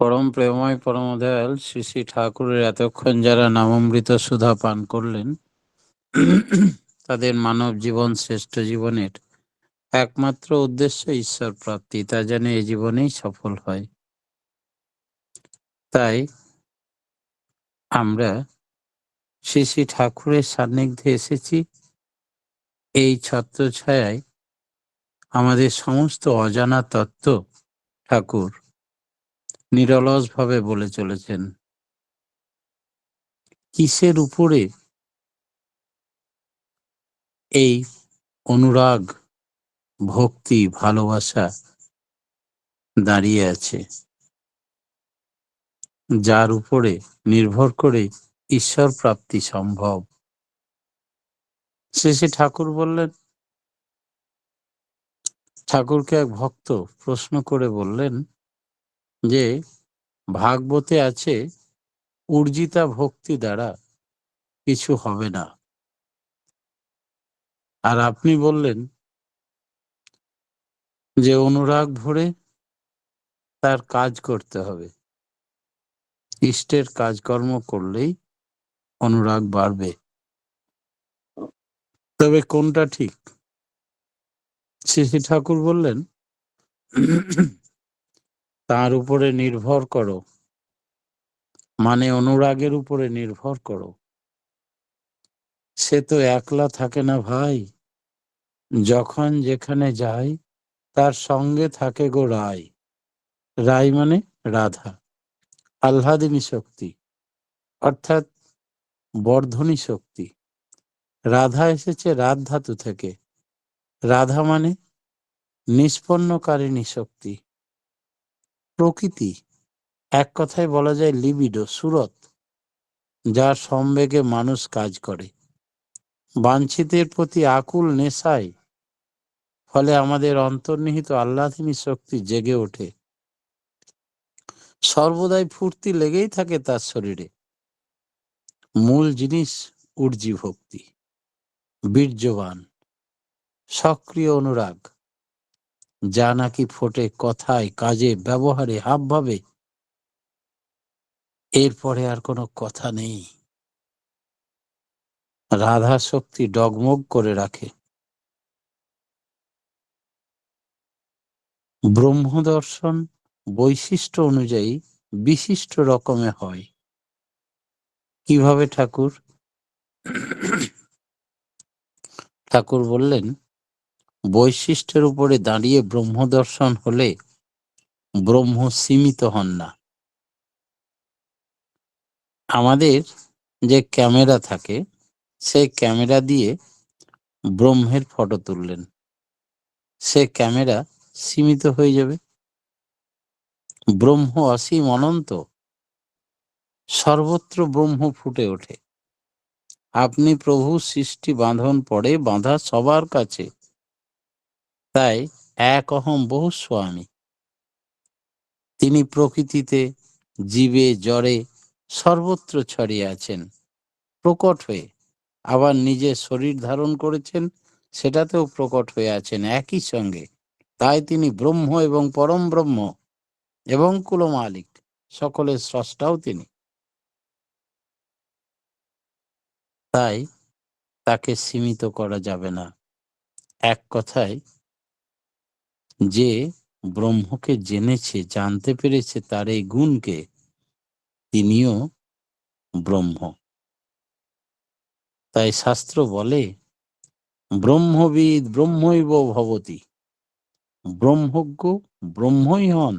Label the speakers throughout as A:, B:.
A: পরম প্রেমময় পরম দয়াল শ্রী শ্রী ঠাকুরের এতক্ষণ যারা নামামৃত সুধা পান করলেন, তাদের মানব জীবন শ্রেষ্ঠ জীবনের একমাত্র উদ্দেশ্য ঈশ্বর প্রাপ্তি, তা যেন এই জীবনেই সফল হয়। তাই আমরা শ্রী শ্রী ঠাকুরের সান্নিধ্যে এসেছি। এই ছত্রছায়ায় আমাদের সমস্ত অজানা তত্ত্ব ঠাকুর নিরলসভাবে বলে চলেছেন। কিসের উপরে এই অনুরাগ, ভক্তি, ভালোবাসা দাঁড়িয়ে আছে, যার উপরে নির্ভর করে ঈশ্বর প্রাপ্তি সম্ভব। শেষে ঠাকুর বললেন, ঠাকুরকে এক ভক্ত প্রশ্ন করে বললেন যে ভাগবতে আছে উর্জিতা ভক্তি দ্বারা কিছু হবে না, আর আপনি বললেন যে অনুরাগ ভরে তার কাজ করতে হবে, ইষ্টের কাজকর্ম করলেই অনুরাগ বাড়বে। তবে কোনটা ঠিক? শ্রী ঠাকুর বললেন, তার উপরে নির্ভর করো, মানে অনুরাগের উপরে নির্ভর করো। সে তো একলা থাকে না ভাই, যখন যেখানে যায় তার সঙ্গে থাকে গো রাই। রাই মানে রাধা, আহ্লাদিনী শক্তি, অর্থাৎ বর্ধনী শক্তি। রাধা এসেছে রাধ ধাতু থেকে। রাধা মানে নিষ্পন্নকারিণী শক্তি, প্রকৃতি, এক কথায় বলা যায় লিবিডো, সুরত, যার সম্বেগে মানুষ কাজ করে। বাঞ্ছিতের প্রতি আকুল নেশায় ফলে আমাদের অন্তর্নিহিত আহ্লাদিনী শক্তি জেগে ওঠে, সর্বদাই ফুর্তি লেগেই থাকে তার শরীরে। মূল জিনিস উর্জি ভক্তি, বীর্যবান সক্রিয় অনুরাগ, যা নাকি ফোটে কথায়, কাজে, ব্যবহারে, হাবভাবে। এরপরে আর কোনো কথা নেই। রাধা শক্তি ডগমগ করে রাখে। ব্রহ্মদর্শন বৈশিষ্ট্য অনুযায়ী বিশিষ্ট রকমে হয়। কিভাবে ঠাকুর? ঠাকুর বললেন, বৈশিষ্ট্যের উপরে দাঁড়িয়ে ব্রহ্মদর্শন হলে ব্রহ্ম সীমিত হন না। আমাদের যে ক্যামেরা থাকে, সেই ক্যামেরা দিয়ে ব্রহ্মের ফটো তুললেন, সে ক্যামেরা সীমিত হয়ে যাবে। ব্রহ্ম অসীম অনন্ত, সর্বত্র ব্রহ্ম ফুটে ওঠে। আপনি প্রভু সৃষ্টি বাঁধন পড়ে বাঁধা সবার কাছে, তাই এক অহম বহু স্বামী। তিনি প্রকৃতিতে, জীবে, জড়ে সর্বত্র ছড়িয়ে আছেন প্রকট হয়ে। আবার নিজের শরীর ধারণ করেছেন, সেটাতেও প্রকট হয়ে আছেন একই সঙ্গে। তাই তিনি ব্রহ্ম এবং পরম ব্রহ্ম এবং কুল মালিক, সকলের স্রষ্টাও তিনি। তাই তাকে সীমিত করা যাবে না। এক কথায়, যে ব্রহ্মকে জেনেছে, জানতে পেরেছে তার এই গুণকে, তিনিও ব্রহ্ম। তাই শাস্ত্র বলে, ব্রহ্মবিদ ব্রহ্মৈব ভবতি, ব্রহ্মজ্ঞ ব্রহ্মই হন।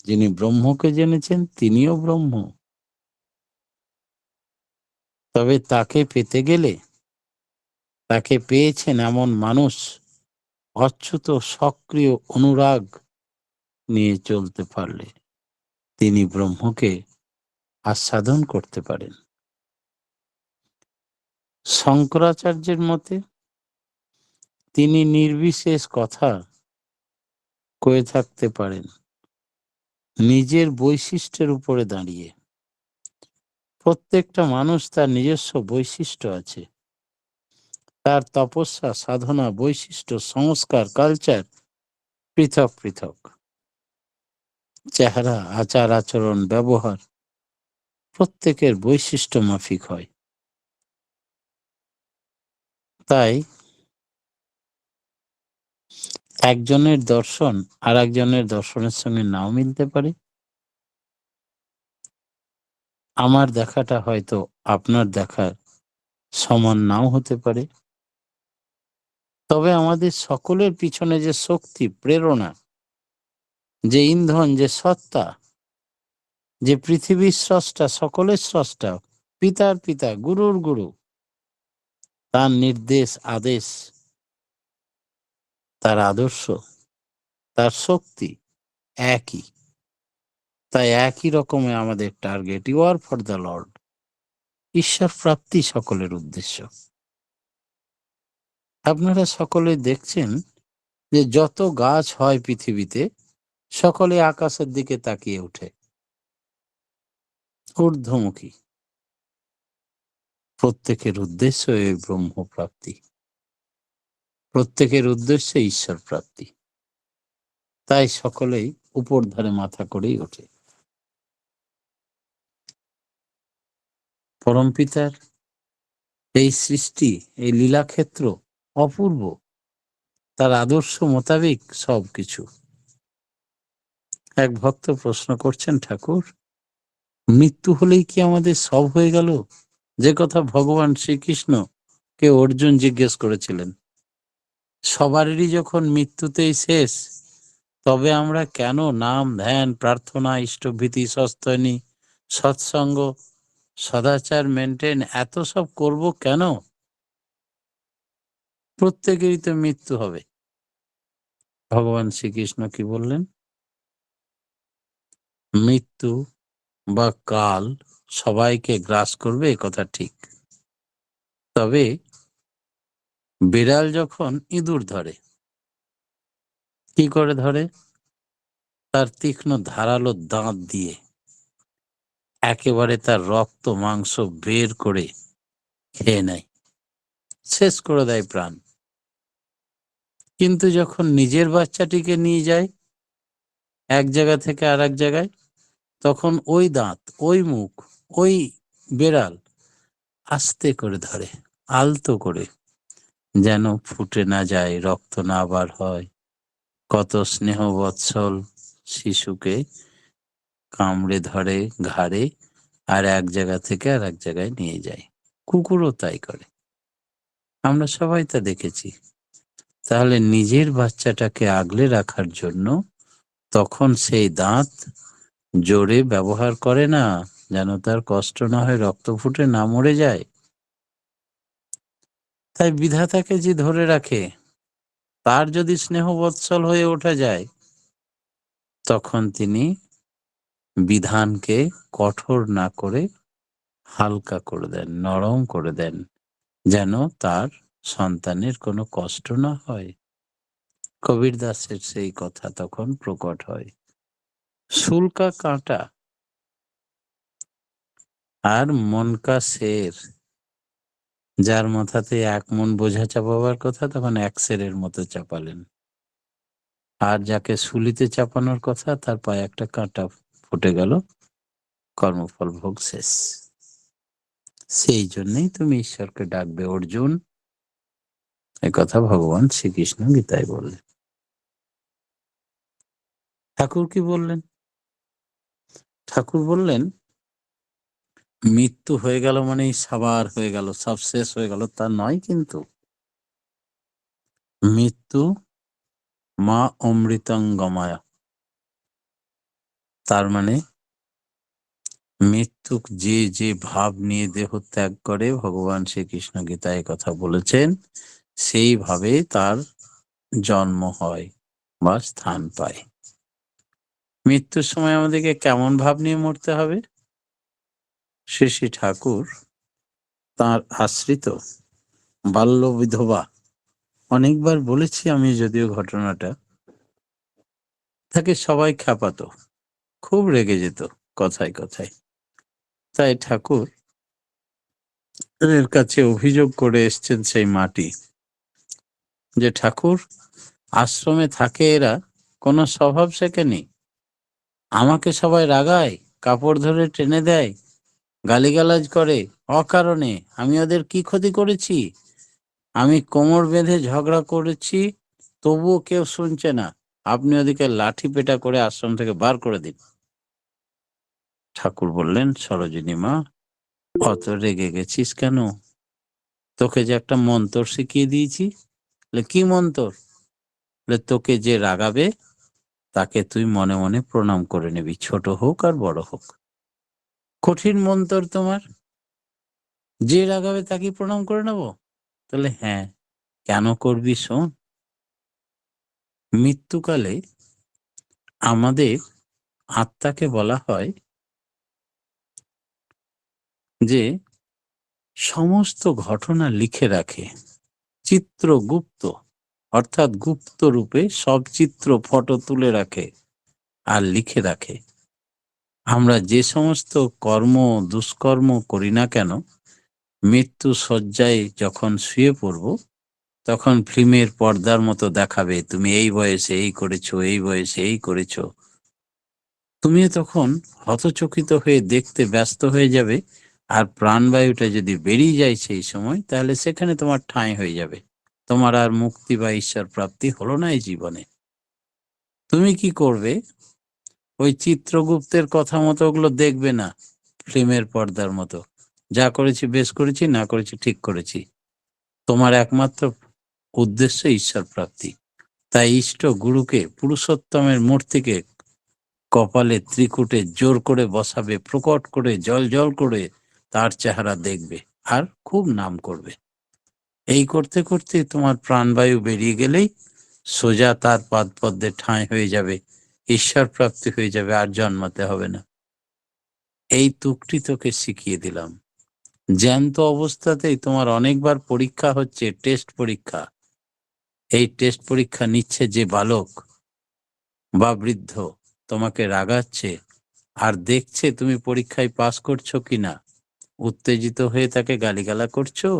A: যিনি ব্রহ্মকে জেনেছেন তিনিও ব্রহ্ম। তবে তাকে পেতে গেলে, তাকে পেয়েছেন এমন মানুষ অচ্যুত সক্রিয় অনুরাগ নিয়ে চলতে পারলে তিনি ব্রহ্মকে আস্বাদন করতে পারেন। শঙ্করাচার্যের মতে তিনি নির্বিশেষ কথা কয়ে থাকতে পারেন নিজের বৈশিষ্ট্যের উপরে দাঁড়িয়ে। প্রত্যেকটা মানুষ তার নিজস্ব বৈশিষ্ট্য আছে, তার তপস্যা, সাধনা, বৈশিষ্ট্য, সংস্কার, কালচার পৃথক পৃথক। চেহারা, আচার আচরণ, ব্যবহার প্রত্যেকের বৈশিষ্ট্য মাফিক হয়। তাই একজনের দর্শন আর একজনের দর্শনের সঙ্গে নাও মিলতে পারে। আমার দেখাটা হয়তো আপনার দেখার সমান নাও হতে পারে। তবে আমাদের সকলের পিছনে যে শক্তি, প্রেরণা, যে ইন্ধন, যে সত্তা, যে পৃথিবীর স্রষ্টা, সকলের স্রষ্টা, পিতার পিতা, গুরুর গুরু, তার নির্দেশ, আদেশ, তার আদর্শ, তার শক্তি একই। তাই একই রকমের আমাদের target, you are for the Lord. ঈশ্বর প্রাপ্তি সকলের উদ্দেশ্য। আপনারা সকলে দেখছেন যে যত গাছ হয় পৃথিবীতে, সকলে আকাশের দিকে তাকিয়ে ওঠে, ঊর্ধ্বমুখী। প্রত্যেকের উদ্দেশ্য এই ব্রহ্মপ্রাপ্তি, প্রত্যেকের উদ্দেশ্যে ঈশ্বর প্রাপ্তি। তাই সকলেই উপর ধারে মাথা করেই ওঠে। পরমপিতার এই সৃষ্টি, এই লীলাক্ষেত্র অপূর্ব। তার আদর্শ মোতাবেক সবকিছু। এক ভক্ত প্রশ্ন করছেন, ঠাকুর, মৃত্যু হলেই কি আমাদের সব হয়ে গেল? যে কথা ভগবান শ্রীকৃষ্ণ কে অর্জুন জিজ্ঞেস করেছিলেন। সবারই যখন মৃত্যুতেই শেষ, তবে আমরা কেন নাম, ধ্যান, প্রার্থনা, ইষ্টভীতি, সস্তনী, সৎসঙ্গ, সদাচার মেনটেন এত সব করব কেন? প্রত্যেকেরই তো মৃত্যু হবে। ভগবান শ্রীকৃষ্ণ কি বললেন? মৃত্যু বা কাল সবাইকে গ্রাস করবে, এ কথা ঠিক। তবে বিড়াল যখন ইঁদুর ধরে, কি করে ধরে? তার তীক্ষ্ণ ধারালো দাঁত দিয়ে একেবারে তার রক্ত মাংস বের করে খেয়ে নেয়, শেষ করে দেয় প্রাণ। কিন্তু যখন নিজের বাচ্চাটিকে নিয়ে যায় এক জায়গা থেকে আর এক জায়গায়, তখন ওই দাঁত, ওই মুখ, ওই বেড়াল আস্তে করে ধরে, আলতো করে, যেন ফুটে না যায়, রক্ত না বার হয়। কত স্নেহ বৎসল শিশুকে কামড়ে ধরে ঘাড়ে, আর এক জায়গা থেকে আর এক জায়গায় নিয়ে যায়। কুকুরও তাই করে, আমরা সবাই তা দেখেছি। তাহলে নিজের বাচ্চাটাকে আগলে রাখার জন্য তখন সেই দাঁত জোরে ব্যবহার করে না, যেন তার কষ্ট না হয়, রক্ত ফুটে না মরে যায়। তাই বিধাতাকে যে ধরে রাখে, তার যদি স্নেহ বৎসল হয়ে ওঠা যায়, তখন তিনি বিধানকে কঠোর না করে হালকা করে দেন, নরম করে দেন, যেন তার সন্তানের কোনো কষ্ট না হয়। কবীর দাসের সেই কথা তখন প্রকট হয়। শুল্কা কাঁটা আর মনকা শের, যার মাথাতে 1 মণ বোঝা চাপাবার কথা, তখন 1 সেরের মতো চাপালেন। আর যাকে শুলিতে চাপানোর কথা, তার পায়ে একটা কাঁটা ফুটে গেল, কর্মফল ভোগ শেষ। সেই জন্যই তুমি ঈশ্বরকে ডাকবে অর্জুন, একথা ভগবান শ্রীকৃষ্ণ গীতায় বললেন। ঠাকুর কি বললেন? ঠাকুর বললেন, মৃত্যু হয়ে গেল মানেই সাবার হয়ে গেল, সব শেষ হয়ে গেল, তা নয় কিন্তু। মৃত্যু মা অমৃতঙ্গমায়া, তার মানে মৃত্যু যে যে ভাব নিয়ে দেহ ত্যাগ করে, ভগবান শ্রীকৃষ্ণ গীতায় কথা বলেছেন, সেইভাবে তার জন্ম হয় বা স্থান পায়। মৃত্যুর সময় আমাদেরকে কেমন ভাব নিয়ে মরতে হবে? শ্রী শ্রী ঠাকুর তাঁর আশ্রিত বাল্য বিধবা, অনেকবার বলেছি আমি যদিও ঘটনাটা, তাকে সবাই খ্যাপাতো, খুব রেগে যেত কথায় কথায়। তাই ঠাকুর এর কাছে অভিযোগ করে এসছেন সেই মাটি, যে ঠাকুর, আশ্রমে থাকে এরা, কোনো স্বভাব শেখেনি, আমাকে সবাই রাগায়, কাপড় ধরে টেনে দেয়, গালিগালাজ করে অকারণে। আমি ওদের কি ক্ষতি করেছি? আমি কোমর বেঁধে ঝগড়া করেছি, তবুও কেউ শুনছে না। আপনি ওদিকে লাঠি পেটা করে আশ্রম থেকে বার করে দিন। ঠাকুর বললেন, সরোজিনী মা, অত রেগে গেছিস কেন? তোকে যে একটা মন্তর শিখিয়ে দিয়েছি। কি মন্তর? তোকে যে রাগাবে তাকে তুই মনে মনে প্রণাম করে নিবি, ছোট হোক আর বড় হোক। কঠিন মন্তর তোমার। যে রাগাবে তাকে প্রণাম করে নেব? তাহলে হ্যাঁ, কেন করবি শোন। মৃত্যুকালে আমাদের আত্মাকে বলা হয় যে সমস্ত ঘটনা লিখে রাখে, চিত্রগুপ্ত, অর্থাৎ গুপ্ত রূপে সব চিত্র ফটো তুলে রাখে আর লিখে রাখে। আমরা যে সমস্ত কর্ম দুষ্কর্ম করি না কেন, মৃত্যু শয্যায় যখন শুয়ে পড়ব, তখন ফিল্মের পর্দার মতো দেখাবে, তুমি এই বয়সে এই করেছো, এই বয়সে এই করেছো। তুমিও তখন হতচকিত হয়ে দেখতে ব্যস্ত হয়ে যাবে। আর প্রাণবায়ুটা যদি বেরিয়ে যায় সেই সময়, তাহলে সেখানে তোমার ঠাঁই হয়ে যাবে। তোমার আর মুক্তি বা ঈশ্বর প্রাপ্তি হলো না এই জীবনে। তুমি কি করবে? ওই চিত্রগুপ্তের কথা মতো ওগুলো দেখবে না, ফিল্মের পর্দার মতো। যা করেছি বেশ করেছি, না করেছি ঠিক করেছি। তোমার একমাত্র উদ্দেশ্য ঈশ্বর প্রাপ্তি। তাই ইষ্ট গুরুকে, পুরুষোত্তমের মূর্তিকে কপালে ত্রিকুটে জোর করে বসাবে, প্রকট করে জল জল করে তার চেহারা দেখবে আর খুব নাম করবে। এই করতে করতে তোমার প্রাণবায়ু বেরিয়ে গেলেই সোজা তার পাদপদ্মে ঠাঁই হয়ে যাবে, ঈশ্বর প্রাপ্তি হয়ে যাবে, আর জন্মাতে হবে না। এই তুকটি তোকে শিখিয়ে দিলাম। জ্যান্ত অবস্থাতেই তোমার অনেকবার পরীক্ষা হচ্ছে, টেস্ট পরীক্ষা। এই টেস্ট পরীক্ষা নিচ্ছে যে বালক বা বৃদ্ধ, তোমাকে রাগাচ্ছে আর দেখছে তুমি পরীক্ষায় পাস করছো কিনা। উত্তেজিত হয়ে তাকে গালিগালা করছো,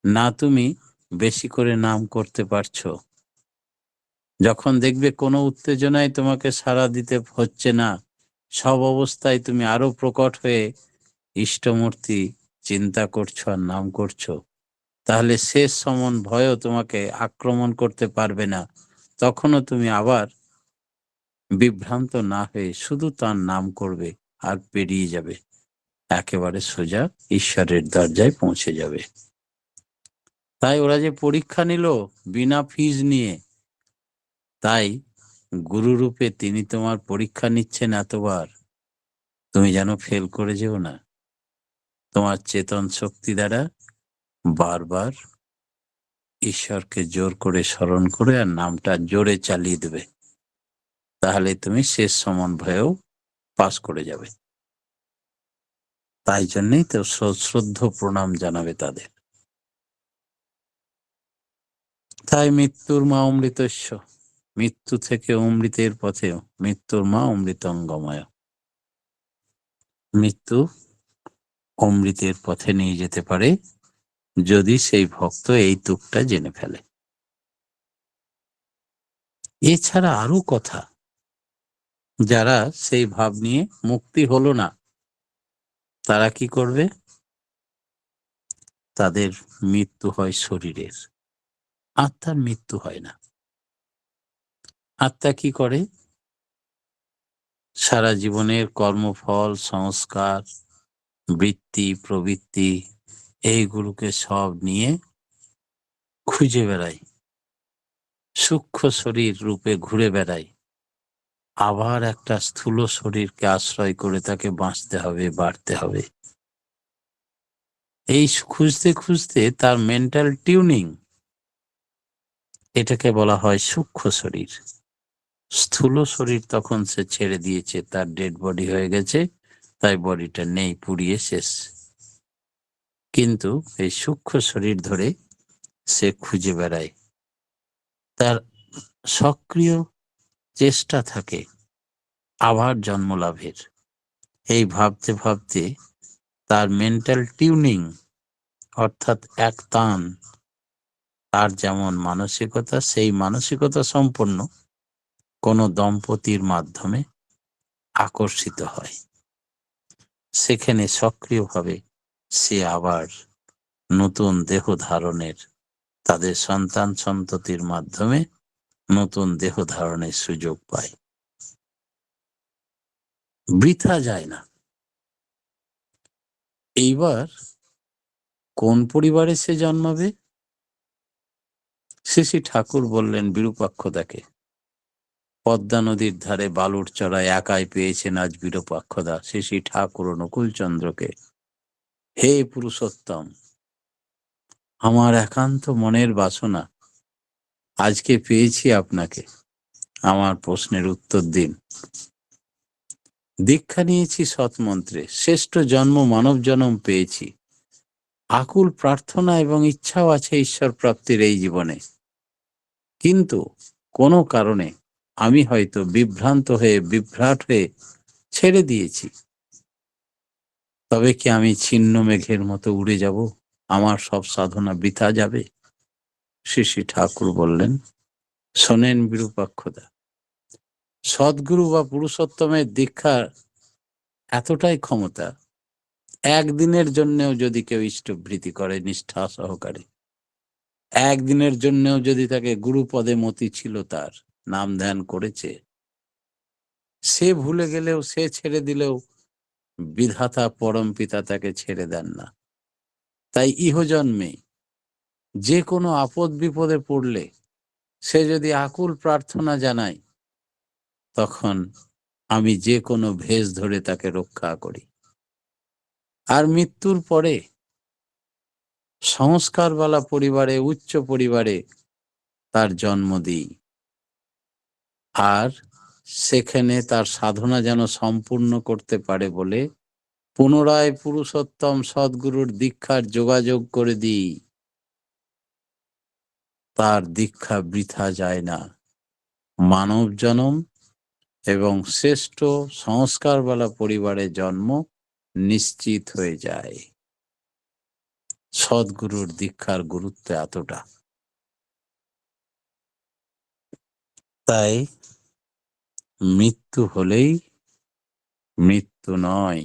A: না তুমি বেশি করে নাম করতে পারছো। যখন দেখবে কোনো উত্তেজনায় তোমাকে সাড়া দিতে হচ্ছে না, সব অবস্থায় তুমি আরো প্রকট হয়ে ইষ্টমূর্তি চিন্তা করছো আর নাম করছো, তাহলে শেষ সমন ভয়ও তোমাকে আক্রমণ করতে পারবে না। তখনও তুমি আবার বিভ্রান্ত না হয়ে শুধু তার নাম করবে আর পেরিয়ে যাবে, একেবারে সোজা ঈশ্বরের দরজায় পৌঁছে যাবে। তাই ওরা যে পরীক্ষা নিল বিনা ফিজ নিয়ে, তাই গুরুরূপে তিনি তোমার পরীক্ষা নিচ্ছেন এতবার, তুমি যেন ফেল করে যেও না। তোমার চেতন শক্তি দ্বারা বারবার ঈশ্বরকে জোর করে স্মরণ করে আর নামটা জোরে চালিয়ে দেবে, তাহলে তুমি শেষ সমন ভয়েও পাস করে যাবে। তাই জন্যই তো সশ্রদ্ধ প্রণাম জানাবে তাদের। তাই মৃত্যুর মা অমৃতস্য, মৃত্যু থেকে অমৃতের পথে, মৃত্যুর মা অমৃতঙ্গময়। মৃত্যু অমৃতের পথে নিয়ে যেতে পারে যদি সেই ভক্ত এই তুকটা জেনে ফেলে। এছাড়া আরো কথা, যারা সেই ভাব নিয়ে মুক্তি হলো না, তারা কি করবে? তাদের মৃত্যু হয় শরীরের, আত্মার মৃত্যু হয় না। আত্মা কি করে? সারা জীবনের কর্মফল, সংস্কার, বৃত্তি, প্রবৃত্তি, এইগুলোকে সব নিয়ে খুঁজে বেড়ায়, সূক্ষ্ম শরীর রূপে ঘুরে বেড়ায়। আবার একটা স্থূল শরীরকে আশ্রয় করে তাকে বাঁচতে হবে, বাড়তে হবে। এই খুঁজতে খুঁজতে তার মেন্টাল টিউনিং, এটাকে বলা হয় সূক্ষ্ম শরীর। স্থূল শরীর তখন সে ছেড়ে দিয়েছে, তার ডেড বডি হয়ে গেছে, তাই বডিটা নেই, পুড়িয়ে শেষ। কিন্তু এই সূক্ষ্ম শরীর ধরে সে খুঁজে বেড়ায়, তার সক্রিয় চেষ্টা থাকে আবার জন্ম লাভের। এই ভাবতে ভাবতে তার মেন্টাল টিউনিং, অর্থাৎ এক তান, তার যেমন মানসিকতা, সেই মানসিকতা সম্পন্ন কোনো দম্পতির মাধ্যমে আকর্ষিত হয়, সেখানে সক্রিয়ভাবে সে আবার নতুন দেহ ধারণের, তাদের সন্তান সন্ততির মাধ্যমে নতুন দেহ ধারণের সুযোগ পায়। বৃথা যায় না। এইবার কোন পরিবারে সে জন্মাবে? শ্রী ঠাকুর বললেন বিরূপাক্ষদাকে। পদ্মা নদীর ধারে বালুর চড়ায় একাই পেয়েছেন আজ বিরূপাক্ষদা শ্রী ঠাকুর ও নকুলচন্দ্রকে। হে পুরুষোত্তম, আমার একান্ত মনের বাসনা, আজকে পেয়েছি আপনাকে, আমার প্রশ্নের উত্তর দিন। দীক্ষা নিয়েছি সৎমন্ত্রে, শ্রেষ্ঠ জন্ম মানব জন্ম পেয়েছি, আকুল প্রার্থনা এবং ইচ্ছাও আছে ঈশ্বর প্রাপ্তির এই জীবনে, কিন্তু কোনো কারণে আমি হয়তো বিভ্রাট হয়ে ছেড়ে দিয়েছি। তবে কি আমি ছিন্ন মেঘের মতো উড়ে যাব? আমার সব সাধনা বৃথা যাবে? শ্রী ঠাকুর বললেন, শোনেন বিরূপাক্ষদা, সদ্গুরু বা পুরুষোত্তমের দীক্ষার এতটাই ক্ষমতা, একদিনের জন্যেও যদি কেউ ইষ্টভৃতি করে নিষ্ঠা সহকারে, একদিনের জন্যেও যদি তাকে গুরুপদে মতি ছিল, তার নাম ধ্যান করেছে, সে ভুলে গেলেও, সে ছেড়ে দিলেও বিধাতা পরম পিতা তাকে ছেড়ে দেন না। তাই ইহজন্মে যে কোনো আপদ বিপদে পড়লে সে যদি আকুল প্রার্থনা জানায়, তখন আমি যে কোনো ভেষ ধরে তাকে রক্ষা করি। আর মৃত্যুর পরে সংস্কারওয়ালা পরিবারে, উচ্চ পরিবারে তার জন্ম দিই, আর সেখানে তার সাধনা যেন সম্পূর্ণ করতে পারে বলে পুনরায় পুরুষোত্তম সদ্গুরুর দীক্ষার যোগাযোগ করে দিই। তার দীক্ষা বৃথা যায় না, মানব জন্ম এবং শ্রেষ্ঠ সংস্কারওয়ালা পরিবারে জন্ম নিশ্চিত হয়ে যায়। সদ্গুরুর দীক্ষার গুরুত্ব এতটা। তাই মৃত্যু হলেই মৃত্যু নয়।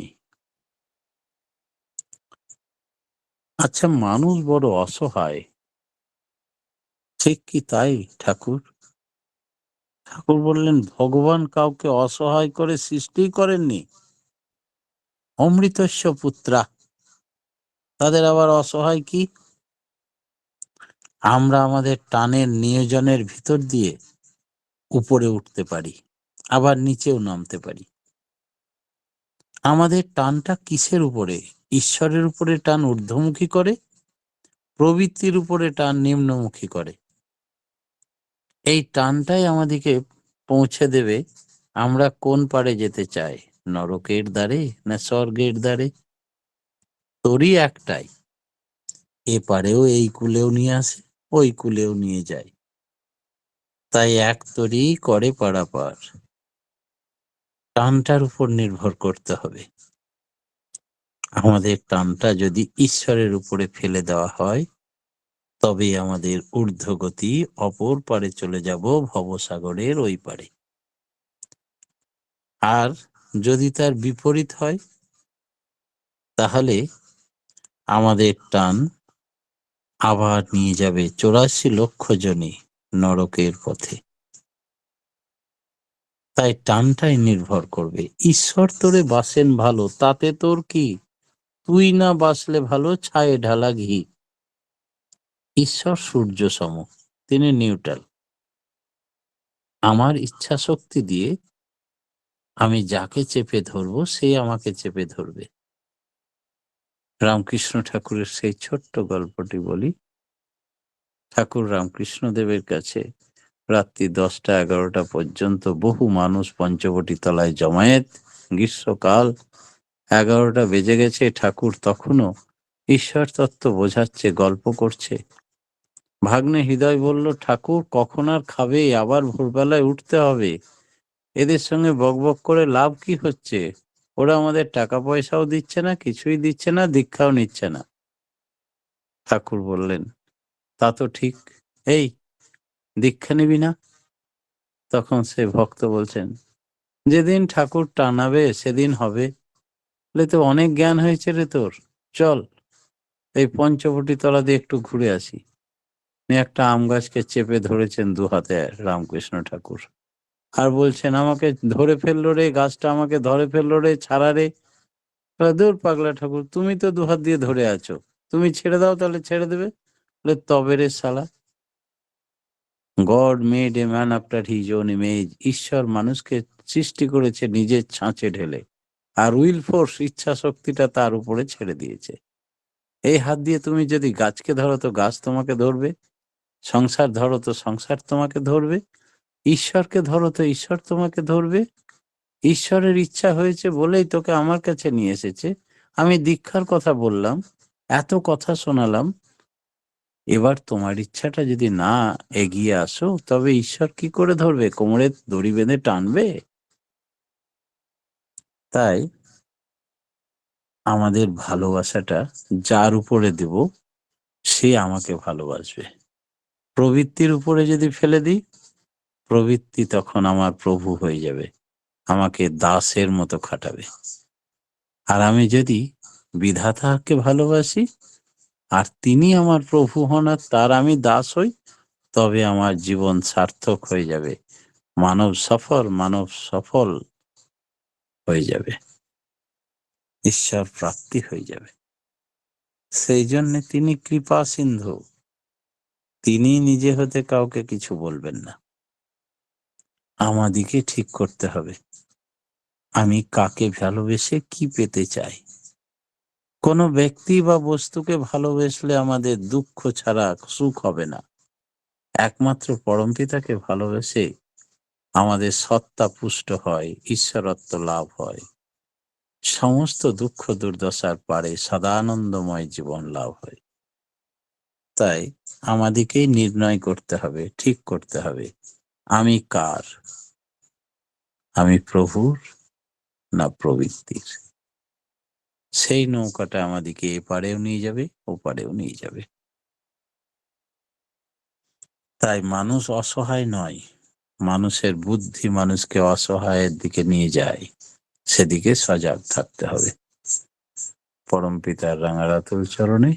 A: আচ্ছা, মানুষ বড় অসহায়, ঠিক কি তাই ঠাকুর? ঠাকুর বললেন, ভগবান কাউকে অসহায় করে সৃষ্টি করেননি। অমৃতস্য পুত্রা, তাদের আবার অসহায় কি? আমরা আমাদের টানের নিয়োজনের ভিতর দিয়ে উপরে উঠতে পারি, আবার নিচেও নামতে পারি। আমাদের টানটা কিসের উপরে? ঈশ্বরের উপরে টান ঊর্ধ্বমুখী করে, প্রবৃত্তির উপরে টান নিম্নমুখী করে। এই টানটাই আমাদেরকে পৌঁছে দেবে আমরা কোন পারে যেতে চাই, নরকের দ্বারে না স্বর্গের দ্বারে। তোরই একটাই, এ পারেও এই কুলেও নিয়ে আসে, ওই কুলেও নিয়ে যায়। তাই এক তরি করে পারাপার। টানটার উপর নির্ভর করতে হবে। আমাদের টানটা যদি ঈশ্বরের উপরে ফেলে দেওয়া হয়, তবে আমাদের ঊর্ধ্বগতি, অপর পারে চলে যাব, ভবসাগরের ওই পারে। আর যদি তার বিপরীত হয়, তাহলে আমাদের টান আবার নিয়ে যাবে 84 লক্ষ জনই নরকের পথে। তাই টানটাই নির্ভর করবে। ঈশ্বর তোরে বাসেন ভালো, তাতে তোর কি? তুই না বাসলে ভালো, ছায়ে ঢালা ঘি। ঈশ্বর সূর্য সম, তিনি নিউট্রাল। আমার ইচ্ছা শক্তি দিয়ে আমি যাকে চেপে ধরবো, সে আমাকে চেপে ধরবে। রামকৃষ্ণ ঠাকুরের সেই ছোট্ট গল্পটি বলি। ঠাকুর রামকৃষ্ণ দেবের কাছে রাত্রি 10টা-11টা পর্যন্ত বহু মানুষ পঞ্চবটি তলায় জমায়েত। গ্রীষ্মকাল, 11টা বেজে গেছে। ঠাকুর তখনও ঈশ্বর তত্ত্ব বোঝাচ্ছে, গল্প করছে। ভাগ্নে হৃদয় বলল, ঠাকুর কখন আর খাবে? আবার ভোরবেলায় উঠতে হবে। এদের সঙ্গে বকবক করে লাভ কি হচ্ছে? ওরা আমাদের টাকা পয়সাও দিচ্ছে না, কিছুই দিচ্ছে না, দীক্ষাও নিচ্ছে না। ঠাকুর বললেন, তা তো ঠিক, এই দীক্ষা নিবি না? তখন সে ভক্ত বলছেন, যেদিন ঠাকুর টানাবে সেদিন হবে। বলে, তো অনেক জ্ঞান হয়েছে রে তোর, চল এই পঞ্চবটি তলা দিয়ে একটু ঘুরে আসি। নিয়ে একটা আম গাছকে চেপে ধরেছেন দু হাতে রামকৃষ্ণ ঠাকুর, আর বলছেন, আমাকে ধরে ফেললো রে, গাছটা আমাকে ধরে ফেললো রে, ছাড়া রে। দূর পাগলা ঠাকুর, তুমি তো দু হাত দিয়ে ধরে আছো, তুমি ছেড়ে দাও, তাহলে ছেড়ে দেবে। বলে, তবে রে শালা, god made a man after his own image. ঈশ্বর মানুষকে সৃষ্টি করেছে নিজের ছাঁচে ঢেলে, আর উইল ফোর্স, ইচ্ছা শক্তিটা তার উপরে ছেড়ে দিয়েছে। এই হাত দিয়ে তুমি যদি গাছকে ধরো তো গাছ তোমাকে ধরবে, সংসার ধরো তো সংসার তোমাকে ধরবে, ঈশ্বরকে ধরো তো ঈশ্বর তোমাকে ধরবে। ঈশ্বরের ইচ্ছা হয়েছে বলেই তোকে আমার কাছে নিয়ে এসেছে। আমি দীক্ষার কথা বললাম, এত কথা শোনালাম, এবার তোমার ইচ্ছাটা যদি না এগিয়ে আসো, তবে ঈশ্বর কি করে ধরবে? কোমরে দড়ি বেঁধে টানবে? তাই আমাদের ভালোবাসাটা যার উপরে দেব, সে আমাকে ভালোবাসবে। প্রবৃত্তির উপরে যদি ফেলে দিই, প্রবৃত্তি তখন আমার প্রভু হয়ে যাবে, আমাকে দাসের মতো খাটাবে। আর আমি যদি বিধাতাকে ভালোবাসি, আর তিনি আমার প্রভু হন আর তার আমি দাস হই, তবে আমার জীবন সার্থক হয়ে যাবে, মানব সফল হয়ে যাবে, ঈশ্বর প্রাপ্তি হয়ে যাবে। সেই জন্য তিনি কৃপা সিন্ধু, তিনি নিজে হতে কাউকে কিছু বলবেন না। আমাদিকে ঠিক করতে হবে আমি কাকে ভালোবেসে কি পেতে চাই। কোনো ব্যক্তি বা বস্তুকে ভালোবেসলে আমাদের দুঃখ ছাড়া সুখ হবে না। একমাত্র পরমপিতাকে ভালোবেসে আমাদের সত্তা পুষ্ট হয়, ঈশ্বরত্ব লাভ হয়, সমস্ত দুঃখ দুর্দশার পারে সদানন্দময় জীবন লাভ হয়। তাই আমাদিকেই নির্ণয় করতে হবে, ঠিক করতে হবে, আমি কার, আমি প্রভুর না প্রবৃত্তির। সেই নৌকাটা আমাদিকে এপারেও নিয়ে যাবে, ওপারেও নিয়ে যাবে। তাই মানুষ অসহায় নয়, মানুষের বুদ্ধি মানুষকে অসহায়ের দিকে নিয়ে যায়, সেদিকে সজাগ থাকতে হবে। পরম পিতার রাঙারাতুল চরণে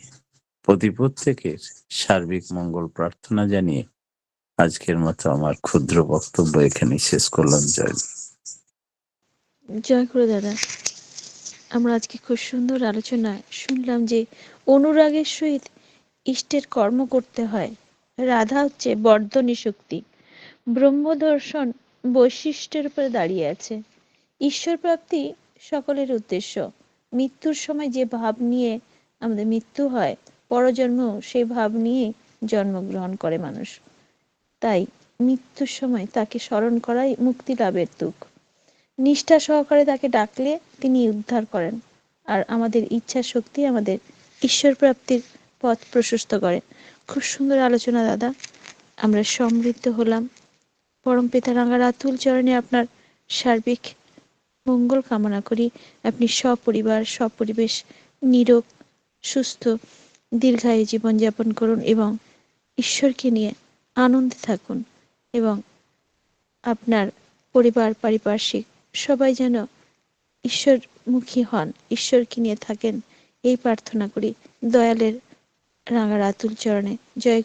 A: প্রত্যেকের সার্বিক মঙ্গল প্রার্থনা জানিয়ে আজকের মতো আমার ক্ষুদ্র বক্তব্য এখানে শেষ করলাম।
B: জয় গুরু দাদা। আমরা আজকে খুব সুন্দর আলোচনা শুনলাম যে অনুরাগের সহিত ইষ্টের কর্ম করতে হয়। রাধা হচ্ছে বর্ধনী শক্তি, ব্রহ্মদর্শন বৈশিষ্ট্যের উপরে দাঁড়িয়ে আছে। ঈশ্বর প্রাপ্তি সকলের উদ্দেশ্য। মৃত্যুর সময় যে ভাব নিয়ে আমাদের মৃত্যু হয়, পরজন্ম সেই ভাব নিয়ে জন্মগ্রহণ করে মানুষ। তাই মৃত্যুর সময় তাকে স্মরণ করাই মুক্তি লাভের তুক। নিষ্ঠা সহকারে তাকে ডাকলে তিনি উদ্ধার করেন, আর আমাদের ইচ্ছা শক্তি আমাদের ঈশ্বর প্রাপ্তির পথ প্রশস্ত করে। খুব সুন্দর আলোচনা দাদা, আমরা সমৃদ্ধ হলাম। পরম পিতা রাঙারাতুল চরণে আপনার সার্বিক মঙ্গল কামনা করি। আপনি সপরিবার সপরিবেশ নিরোগ সুস্থ দীর্ঘায়ু জীবনযাপন করুন এবং ঈশ্বরকে নিয়ে আনন্দে থাকুন, এবং আপনার পরিবার পারিপার্শ্বিক সবাই যেন ঈশ্বরমুখী হন, ঈশ্বরকে নিয়ে থাকেন, এই প্রার্থনা করি দয়ালের রাঙা রাতুল চরণে। জয়